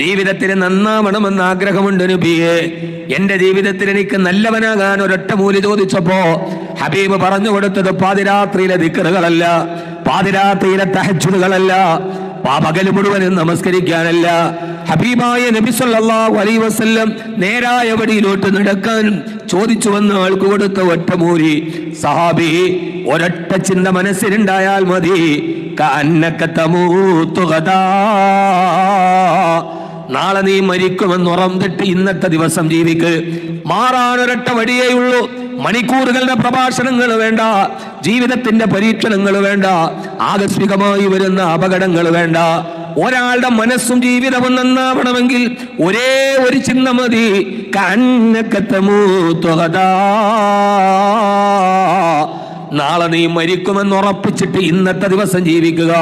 ജീവിതത്തിൽ നന്നാവണമെന്ന് ആഗ്രഹമുണ്ട് നബിയെ. എന്റെ ജീവിതത്തിൽ എനിക്ക് നല്ലവനാകാൻ ഒരൊറ്റ മൂലി ചോദിച്ചപ്പോ ഹബീബ് പറഞ്ഞു കൊടുത്തത് പാതിരാത്രിയിലെ ദിക്റുകളല്ല, പാതിരാത്രിയിലെ തഹജ്ജുദുകളല്ല, പകൽ മുഴുവനും നമസ്കരിക്കാനല്ല. ഹബീബായ നബി സല്ലല്ലാഹു അലൈഹി വസല്ലം നേരായ വഴിയിലോട്ട് നടക്കാൻ ചോദിച്ചു വന്ന ആൾക്ക് കൊടുത്ത ഒറ്റമൂലി, സഹാബി ഒരൊറ്റ ചിന്ത മനസ്സിലുണ്ടായാൽ മതി, കഅന്നക തമൂതു ഗദാ, നാളെ നീ മരിക്കുമെന്ന് ഉറന്നിട്ട് ഇന്നത്തെ ദിവസം ജീവിക്ക്. മാറാനൊരൊറ്റ വഴിയേ ഉള്ളൂ. മണിക്കൂറുകളുടെ പ്രഭാഷണങ്ങൾ വേണ്ട, ജീവിതത്തിന്റെ പരീക്ഷണങ്ങൾ വേണ്ട, ആകസ്മികമായി വരുന്ന അപകടങ്ങൾ വേണ്ട. ഒരാളുടെ മനസ്സും ജീവിതവും നന്നാവണമെങ്കിൽ ഒരേ ഒരു ചിന്ത മതി, കഅന്നക തമൂതു ഗദാ, നാളെ നീ മരിക്കുമെന്ന് ഉറപ്പിച്ചിട്ട് ഇന്നത്തെ ദിവസം ജീവിക്കുക.